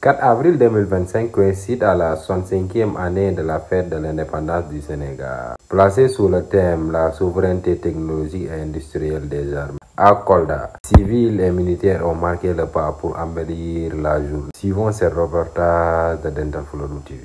4 avril 2025 coïncide à la 65e année de la fête de l'indépendance du Sénégal. Placé sous le thème La souveraineté technologique et industrielle des armes, à Kolda, civils et militaires ont marqué le pas pour embellir la journée. Suivons ce reportage de Dental Floodou TV.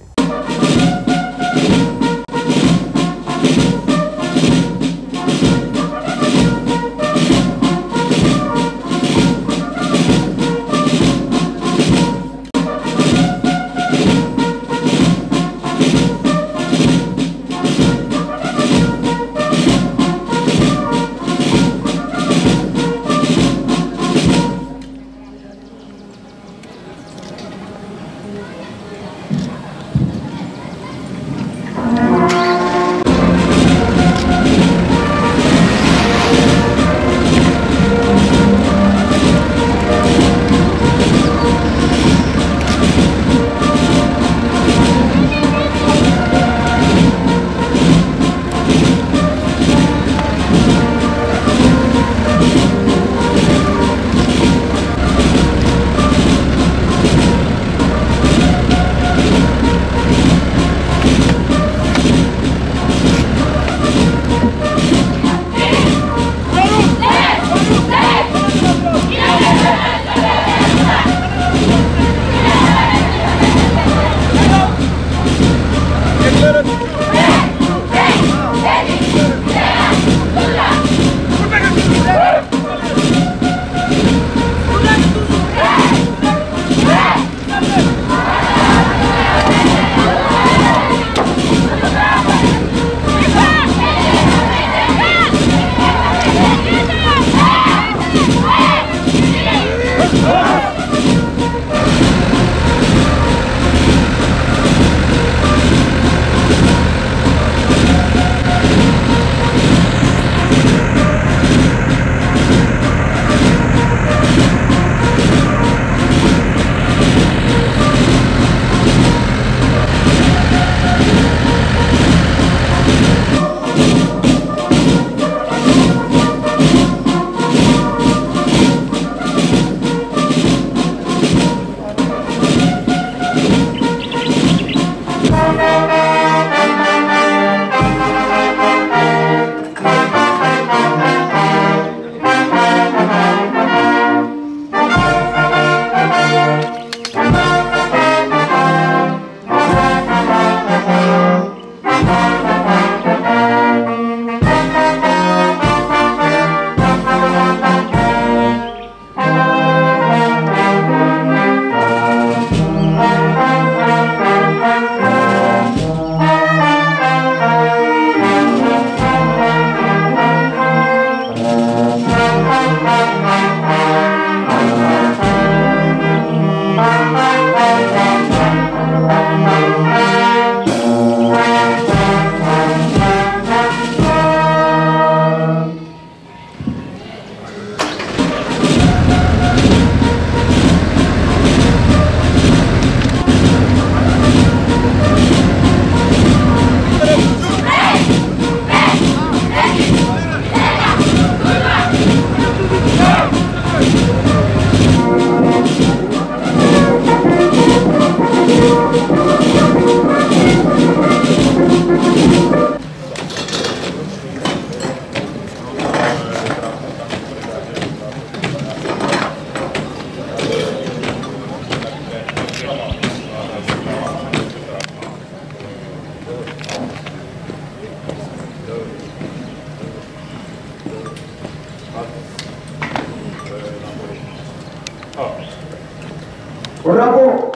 Bravo!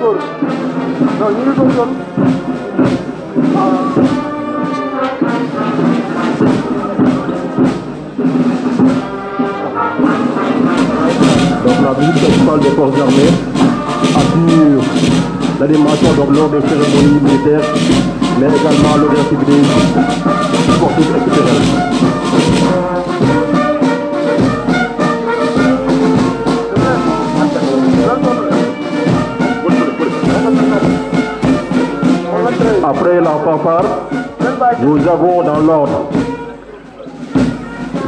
Donc la visite principale des forces armées assure l'animation lors des cérémonies militaires, mais également lors des activités sportives et culturelles. Après la fanfare, nous avons dans l'ordre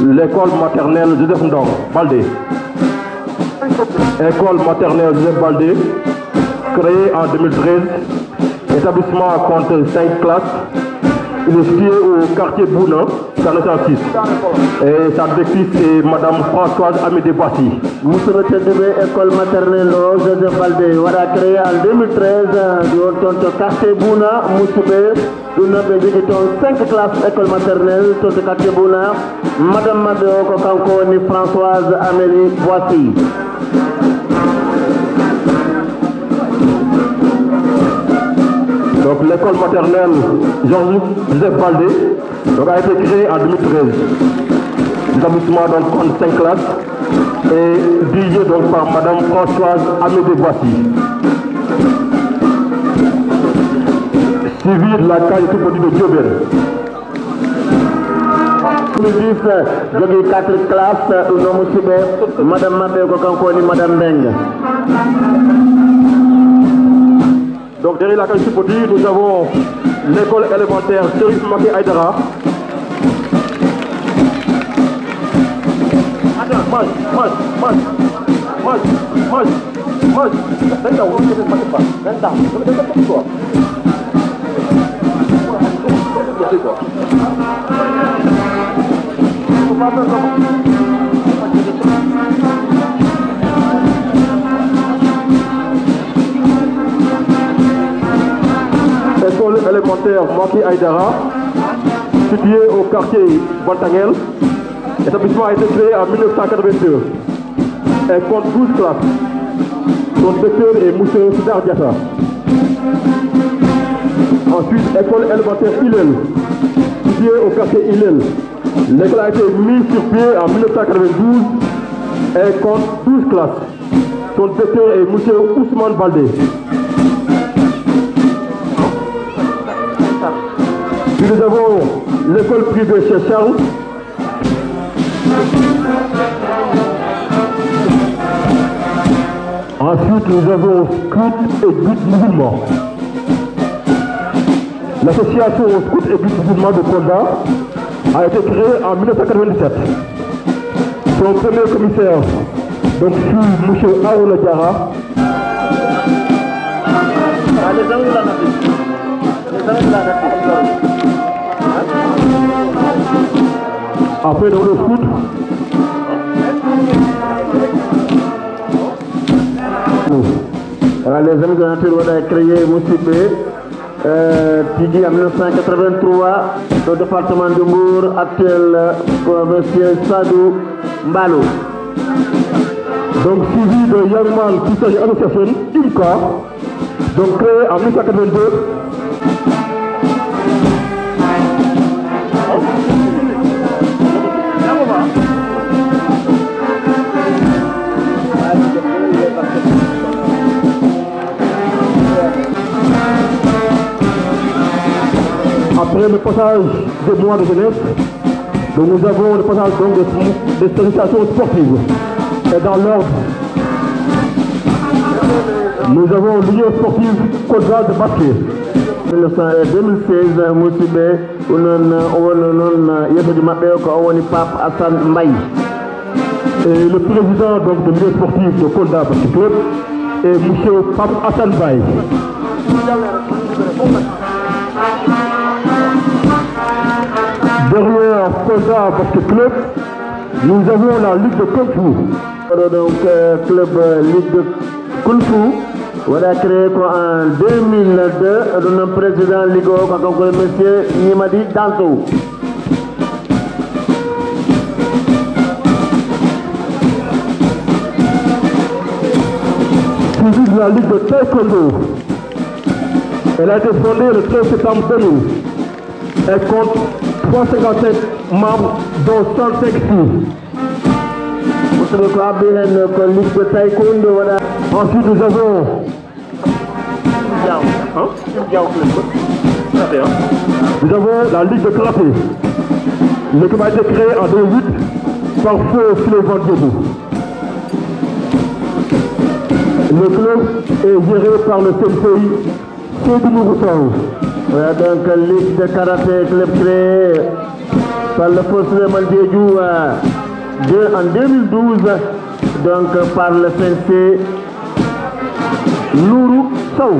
l'école maternelle Joseph Ndong, Baldé. École maternelle Joseph Baldé, créée en 2013, établissement compte 5 classes. Il est situé au quartier Bouna, 406. Et sa directrice est Madame Françoise Amédée Bassi. Monsieur le école maternelle Joseph Baldé, voilà créée en 2013, du quartier Bouna, Moussoubé, nous avons 5 classes école maternelle, tout le quartier Bouna, Madame Mado Kokanko ni Françoise Amédée Bassi. Donc l'école maternelle Joseph Baldé donc, a été créée en 2013. L'établissement compte 5 classes et dirigé donc par Madame Françoise Amédée Boissy. Suivi de la case tout petit de Diobel. Plus 4 classes, Madame Mabé Kokankoni, Madame Beng. Donc derrière la case tout petit, nous avons l'école élémentaire Serif Maki Aïdara. École élémentaire Maki Aïdara, située au quartier Bantangel. L'établissement a été créé en 1982. Elle compte 12 classes. Son directeur est M. Sidar Diata. Ensuite, école élémentaire Hillel, située au quartier Hillel. L'école a été mise sur pied en 1992. Elle compte 12 classes. Son directeur est M. Ousmane Baldé. Puis nous avons l'école privée chez Charles. Ensuite, nous avons Scout et But Musulman. L'association Scout et But Musulman de Konda a été créée en 1997. Son premier commissaire donc, fut M. Aoula Diara. Après, dans le foot, les amis de la nature ont créé Moussibé, Tidi en 1983, au département de Mour, actuel M. Sadou Mbalo. Donc suivi de Youngman qui s'agit association IMCA, donc créé en 1982. Après le passage des mois de jeunesse, donc nous avons le passage donc des sollicitations sportives. Et dans l'ordre, nous avons l'Union sportive Kodra de basket. 2016, Moussibé, Pape Hassan Mbaye. Et le président donc, de l'Union sportive de Kodra Basket Club est M. Pape Hassan Mbaye. Derrière Kodra Basket Club, nous avons la Ligue de Kung Fu. Donc, club Ligue de Kung Fu, on a créé en 2002, le président Ligue donc M. Nimadi Danso. suivi de la Ligue de Taekwondo. Elle a été fondée le 13 septembre 2000. Elle compte 357 membres, dont 105 filles. Ensuite, nous avons la Ligue de karaté. Le club a été créé en 2008 par Feu Sylvain Diébou. Le club est géré par le CNCI Seydou Nourou. Voilà donc la Ligue de karaté, club créé par le Feu Sylvain Diébou en 2012, donc par le CNCI Nourou Sow.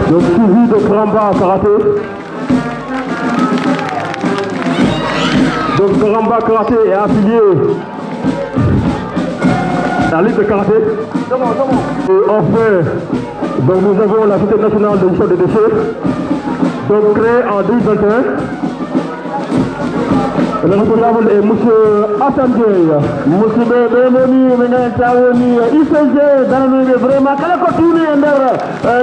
Donc suivi de Karamba Karaté. Donc Karamba Karaté est affilié à la Ligue de Karaté. Et enfin, donc nous avons la Société nationale de gestion des déchets, donc créée en 2021. Le responsable est M. Hassan Dieye. Monsieur Bémoni, ICG, dans vraiment, kala ko tuuni e nder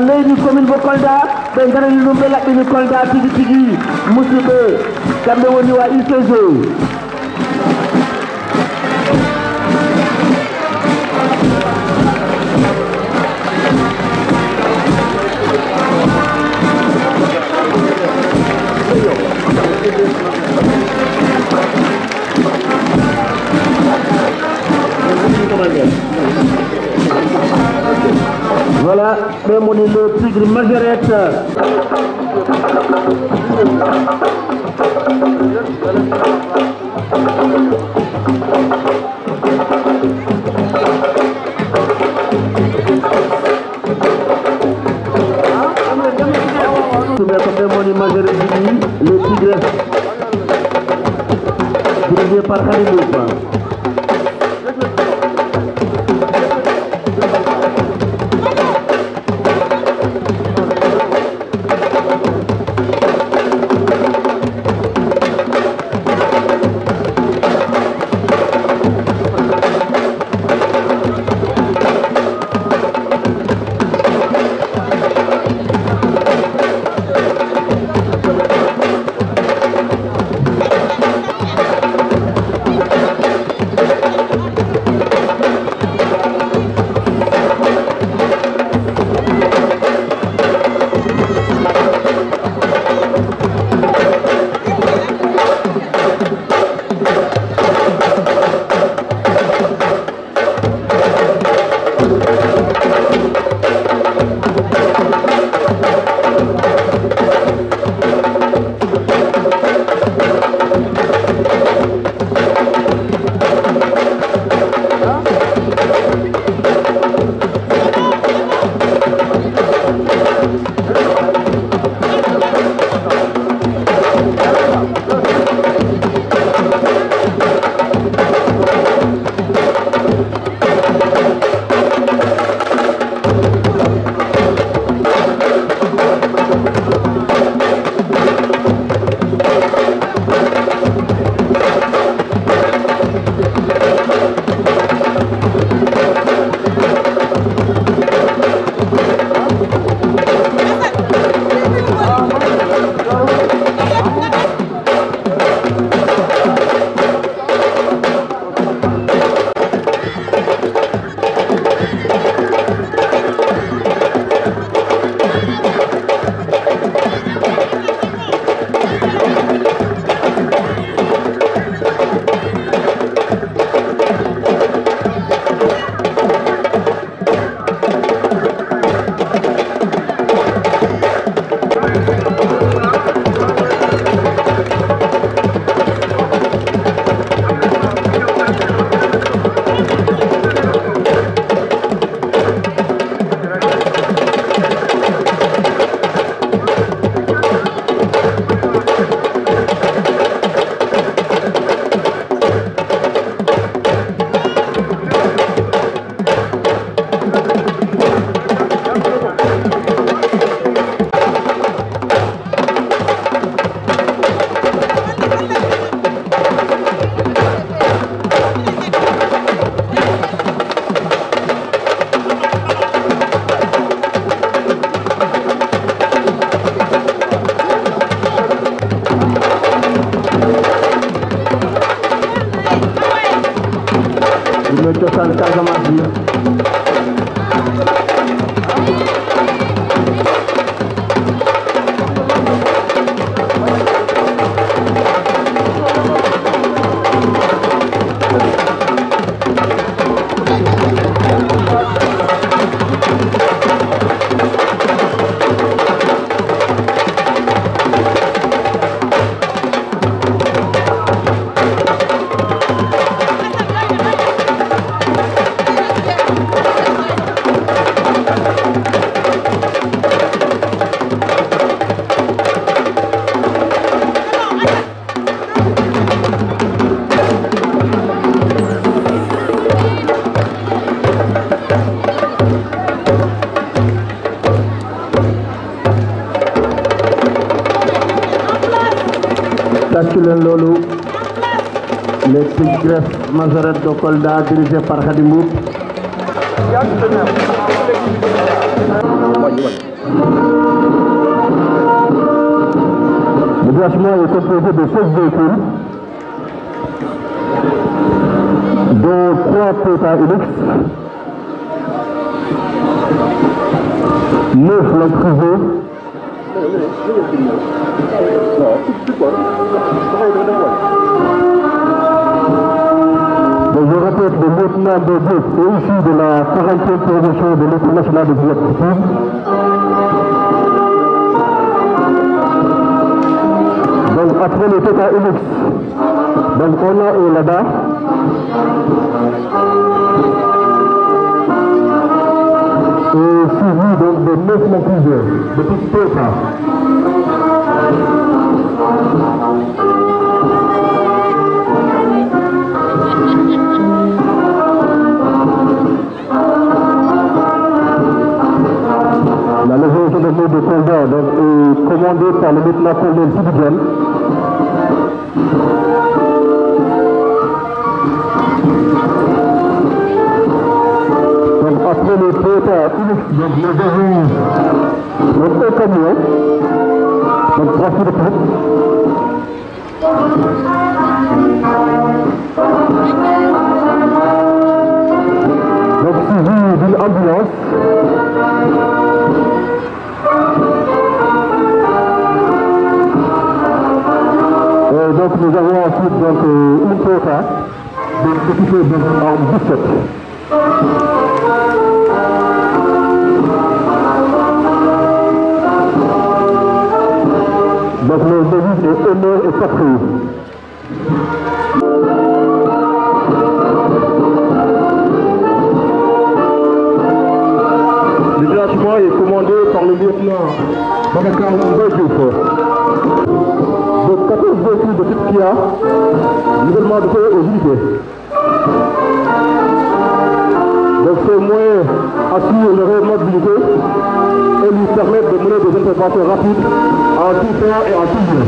leydi commune bo Kolda, ɓe garani ɗum ɓe laɓɓini Kolda tigi tigi, musidɓe kamɓe woni wa ICG. Voilà, le tigre majorette. Le tigre dirigé par Khalidoupa. le Cosaan Casamance bi. Les Tigresses Majorettes de Kolda dirigées par Khadim Mboup. Le détachement est composé de 16 véhicules, dont 3 Toyota Hilux, 9 Land Cruiser, je répète, le lieutenant de Diop est issu de la 40e promotion de l'École nationale des athlètes. Donc après le Toyota Hilux, donc on a un Lada. Et suivi donc de 9 montriseurs, de petites Toyota. La légion gendarmerie de Kolda est commandée par le lieutenant-colonel Sidibdian. Donc après le Toyota Hilux, donc nous avons un camion, donc 3 fils de pompe. Donc suivi d'une ambulance. Donc nous avons ensuite donc, une Toyota, donc équipée en 17. Donc le devise est honneur et patrie. Le détachement est commandé par le lieutenant Babacar Mbaye-Diouf. Donc 14 véhicules de type Kia, nouvellement dotés aux unités. Donc ces moyens assurent leur mobilité et lui permettent de mener des interventions rapides en tout temps et en tout lieu.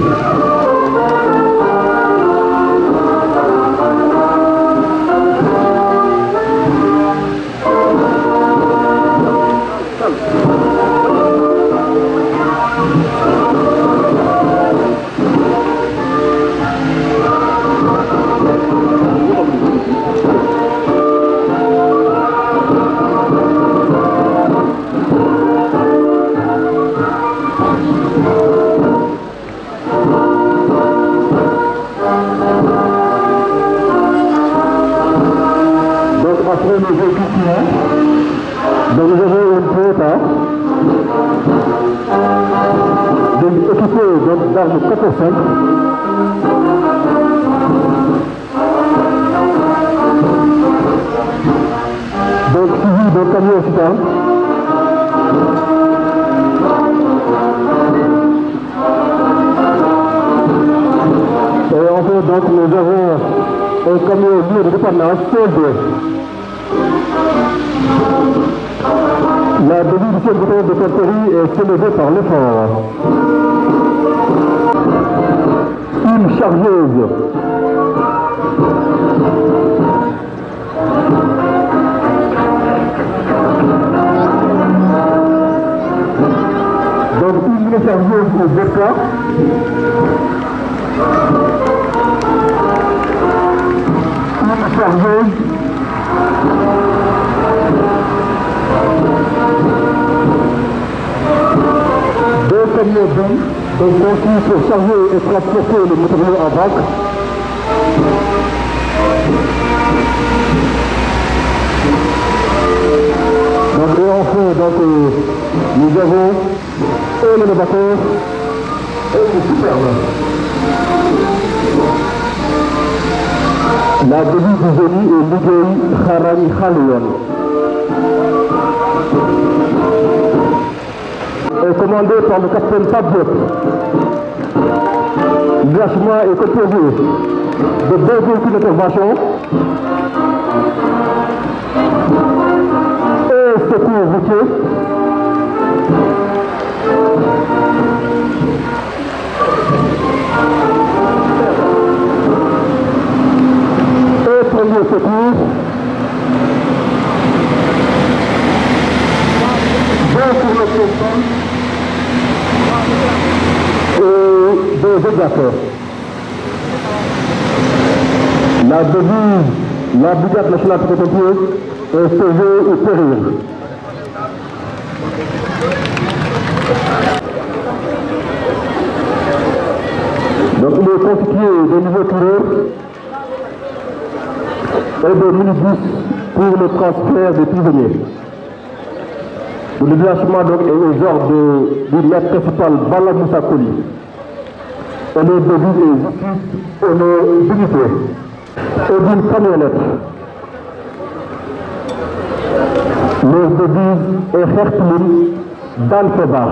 Après nos équipements, donc nous avons une Toyota équipée d'armes 4-5. Donc suivi d'un camion citerne. Et enfin donc nous avons un camion lourd de dépendance CLD. La devise du chef de Canterie est soulevée par l'effort. Une chargeuse. Donc une chargeuse au vodka. Une chargeuse B, donc conçu pour charger et transporter le matériel en vrac. Donc, et enfin, donc, nous avons un élévateur et une superbe. La devise du génie est Liggéey Xarañ Xaliyoon. Est commandé par le capitaine Pape Diop. L'engagement est composé de 2 véhicules d'intervention et secours routier. Et premier secours. Pour le téléphone et des exacteurs. La devise, la brigade nationale de pompiers est sauver ou périr. Donc il est constitué de nouveaux tireurs et de minibus pour le transfert des prisonniers. Le déplacement donc est aux ordres du maître principal Bala Moussa Koli. Et le devise est justice, honneur, dignité. Et d'une camionnette. Le devise est Hercules Dan Febar.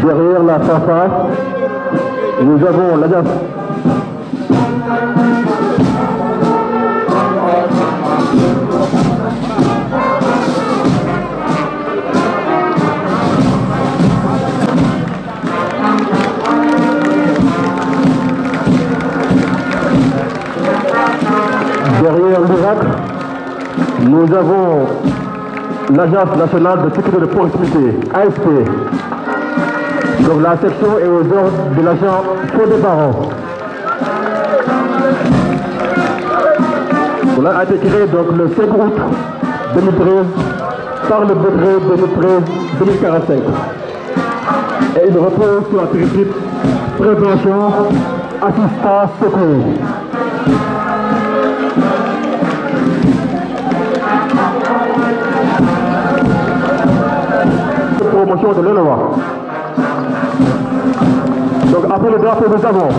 Derrière la fanfare, nous avons la DAF. Derrière l'Irak, nous avons l'Agence nationale de sécurité de proximité, ASP. Donc la section est aux ordres de l'agent Fodé Baron. On a été créé donc le 5 août 2013 par le décret 2013-2045. Et il repose sur la triple prévention, assistance, secours. Promotion de l'ENOA. Donc après le drapeau, nous avons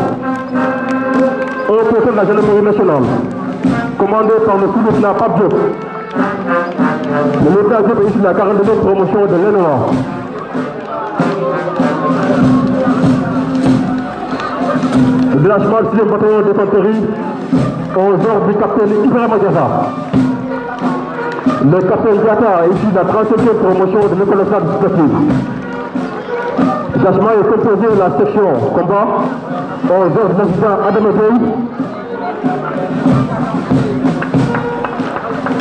un préfet de la gendarmerie nationale, commandé par le sous-lieutenant Pape Diop. Le lieutenant Diop est ici la 42e promotion de l'ENOA. Le détachement du 6e bataillon d'infanterie aux ordres du capitaine Ibrahima Diatta. Le capitaine Diatta est ici la 35e promotion de l'école nationale disciplinative. Le détachement est composé de la section combat aux ordres de l'adjudant Adam Gueye,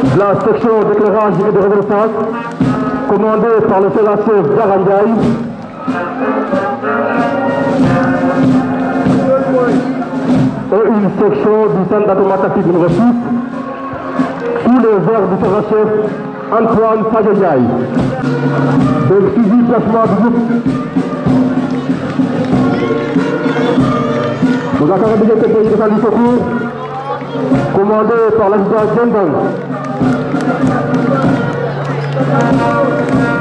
de la section d'éclairage et de reconnaissance commandée par le sénateur Darangay, et une section du centre d'automatique numéro 6 sous les ordres du chef Antoine Sageyaï. Donc suivi placement du groupe. Nous avons un deuxième compagnie de salut secours commandé par l'adjudant Djendong.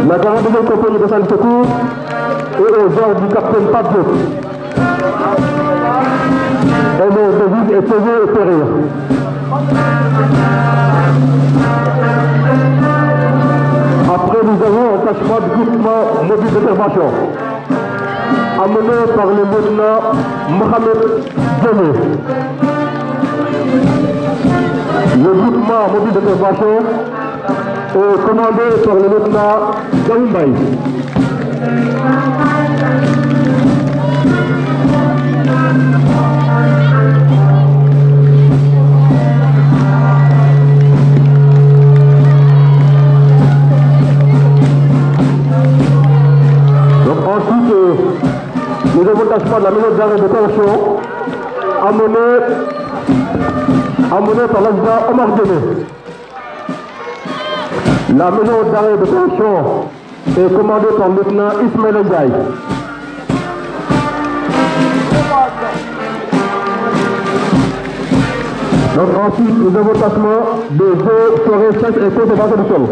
La 42e compagnie de salut secours et aux ordres du capitaine Pape Diop. Et le devise est sauver et périr. Après, nous avons un attachement du groupement mobile d'intervention, amené par le lieutenant Mohamed Djemé. Le groupement mobile d'intervention est commandé par le lieutenant Gaoumbaï. que le démontage de la maison d'arrêt de correction amené par l'adjudant Omar Djemé. La maison d'arrêt de correction est commandée par le lieutenant Ismaël Ndiaye. Donc ensuite, le démontage des eaux, forêts, sèches et conservation du sol.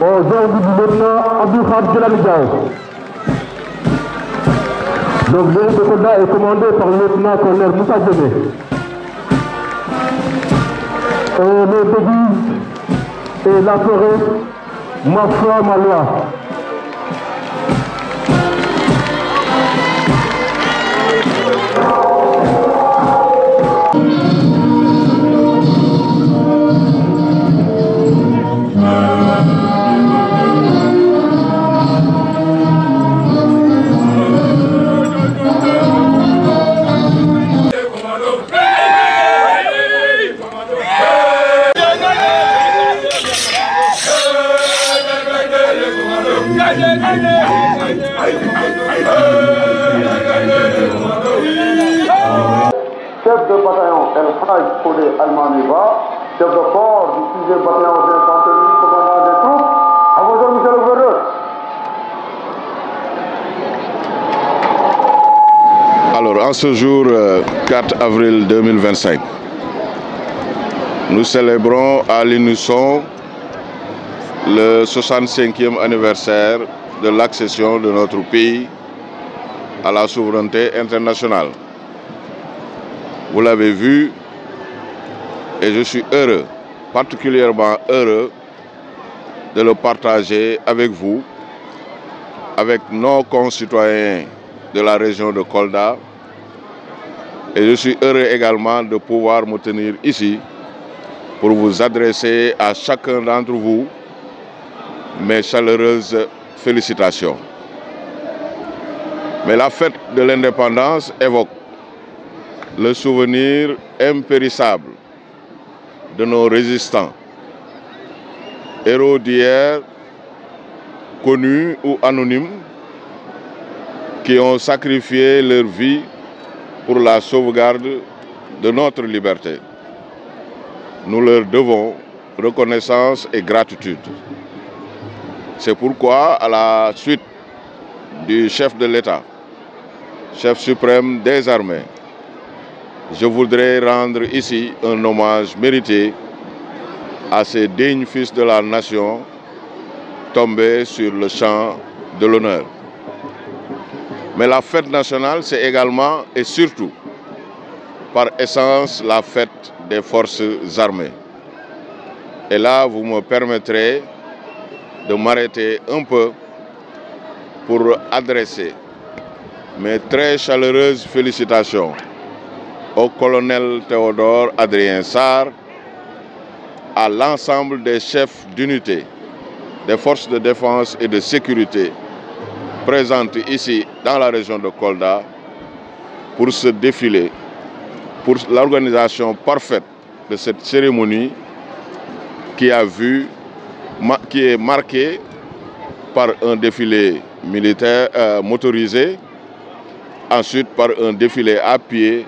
Aux ordres du lieutenant Abdou Khad Djelani Diao. Donc le de Kolda est commandé par le lieutenant-colonel Moussa Djemé. Les déguises et la forêt, Mafra Maloua. Chef de bataillon El Haj Kodé Almaniba, chef de corps du 6e bataillon d'infanterie, commandant des troupes. À vos ordres, monsieur le gouverneur. Alors, en ce jour 4 avril 2025, nous célébrons à l'unisson le 65e anniversaire de l'accession de notre pays à la souveraineté internationale. Vous l'avez vu, et je suis heureux, particulièrement heureux, de le partager avec vous, avec nos concitoyens de la région de Kolda. Et je suis heureux également de pouvoir me tenir ici pour vous adresser à chacun d'entre vous mes chaleureuses félicitations. Mais la fête de l'indépendance évoque le souvenir impérissable de nos résistants, héros d'hier, connus ou anonymes, qui ont sacrifié leur vie pour la sauvegarde de notre liberté. Nous leur devons reconnaissance et gratitude. C'est pourquoi, à la suite du chef de l'État, chef suprême des armées, je voudrais rendre ici un hommage mérité à ces dignes fils de la nation tombés sur le champ de l'honneur. Mais la fête nationale, c'est également et surtout, par essence, la fête des forces armées. Et là, vous me permettrez de m'arrêter un peu pour adresser mes très chaleureuses félicitations au colonel Théodore Adrien Sarr, à l'ensemble des chefs d'unité des forces de défense et de sécurité présentes ici dans la région de Kolda pour ce défilé, pour l'organisation parfaite de cette cérémonie qui est marquée par un défilé militaire motorisé, ensuite par un défilé à pied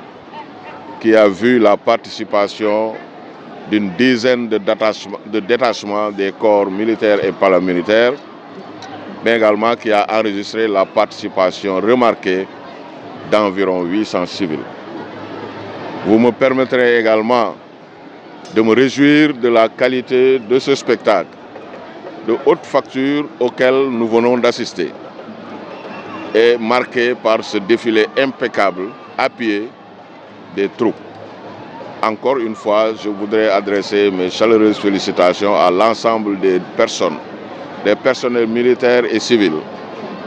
qui a vu la participation d'une dizaine de détachements des corps militaires et paramilitaires, mais également qui a enregistré la participation remarquée d'environ 800 civils. Vous me permettrez également de me réjouir de la qualité de ce spectacle de haute facture auquel nous venons d'assister, et marqué par ce défilé impeccable à pied des troupes. Encore une fois, je voudrais adresser mes chaleureuses félicitations à l'ensemble des personnes, des personnels militaires et civils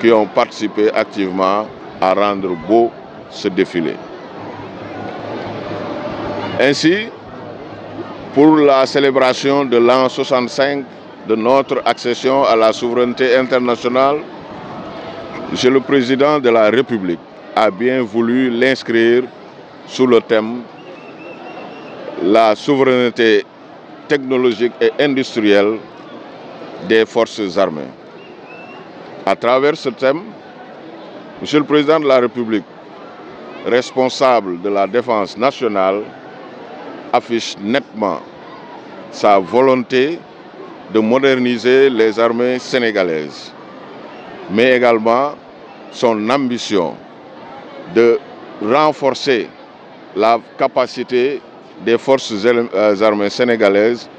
qui ont participé activement à rendre beau ce défilé. Ainsi, pour la célébration de l'an 65 de notre accession à la souveraineté internationale, Monsieur le Président de la République a bien voulu l'inscrire sous le thème « La souveraineté technologique et industrielle des forces armées ». À travers ce thème, Monsieur le Président de la République, responsable de la défense nationale, affiche nettement sa volonté de moderniser les armées sénégalaises, mais également son ambition de renforcer la capacité des forces armées sénégalaises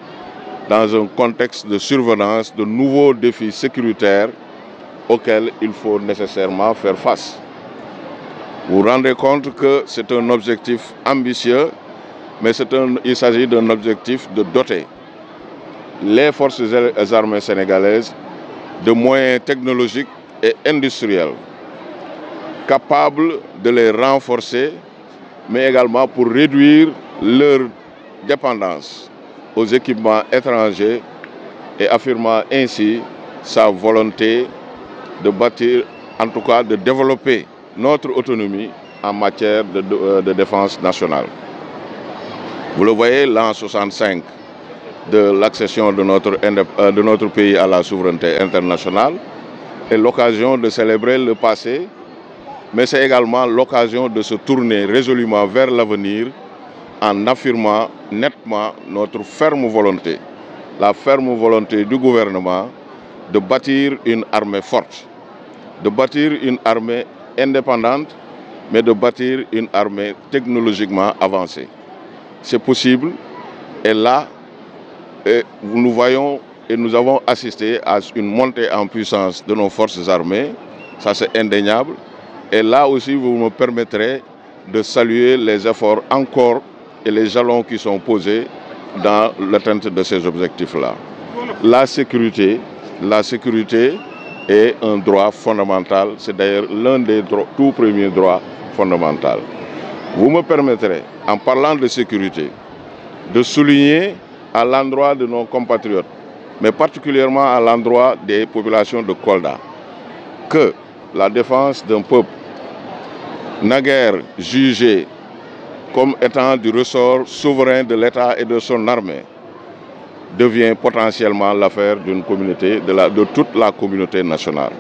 dans un contexte de survenance de nouveaux défis sécuritaires auxquels il faut nécessairement faire face. Vous vous rendez compte que c'est un objectif ambitieux, mais il s'agit d'un objectif de doter les forces armées sénégalaises de moyens technologiques et industriels capables de les renforcer, mais également pour réduire leur dépendance aux équipements étrangers et affirmant ainsi sa volonté de bâtir, en tout cas de développer notre autonomie en matière de défense nationale. Vous le voyez, l'an 65 de l'accession de notre pays à la souveraineté internationale est l'occasion de célébrer le passé, mais c'est également l'occasion de se tourner résolument vers l'avenir en affirmant nettement notre ferme volonté, la ferme volonté du gouvernement de bâtir une armée forte, de bâtir une armée indépendante, mais de bâtir une armée technologiquement avancée. C'est possible, et là, nous voyons et nous avons assisté à une montée en puissance de nos forces armées, ça c'est indéniable. Et là aussi, vous me permettrez de saluer les efforts encore et les jalons qui sont posés dans l'atteinte de ces objectifs-là. La sécurité est un droit fondamental, c'est d'ailleurs l'un des tout premiers droits fondamentaux. Vous me permettrez, en parlant de sécurité, de souligner à l'endroit de nos compatriotes, mais particulièrement à l'endroit des populations de Kolda, que la défense d'un peuple naguère jugé comme étant du ressort souverain de l'État et de son armée devient potentiellement l'affaire d'une communauté, de toute la communauté nationale.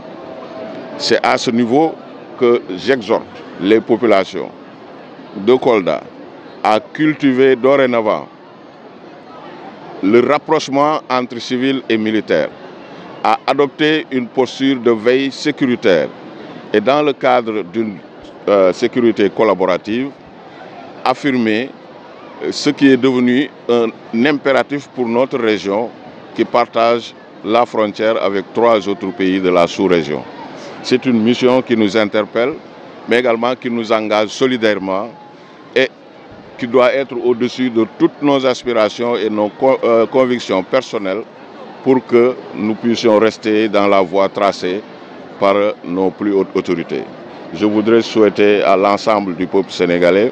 C'est à ce niveau que j'exhorte les populations de Kolda à cultiver dorénavant le rapprochement entre civils et militaires, à adopter une posture de veille sécuritaire et dans le cadre d'une sécurité collaborative, affirmer ce qui est devenu un impératif pour notre région qui partage la frontière avec 3 autres pays de la sous-région. C'est une mission qui nous interpelle, mais également qui nous engage solidairement et qui doit être au-dessus de toutes nos aspirations et nos convictions personnelles pour que nous puissions rester dans la voie tracée par nos plus hautes autorités. Je voudrais souhaiter à l'ensemble du peuple sénégalais,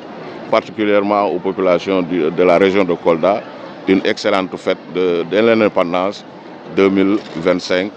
particulièrement aux populations de la région de Kolda, une excellente fête de l'indépendance 2025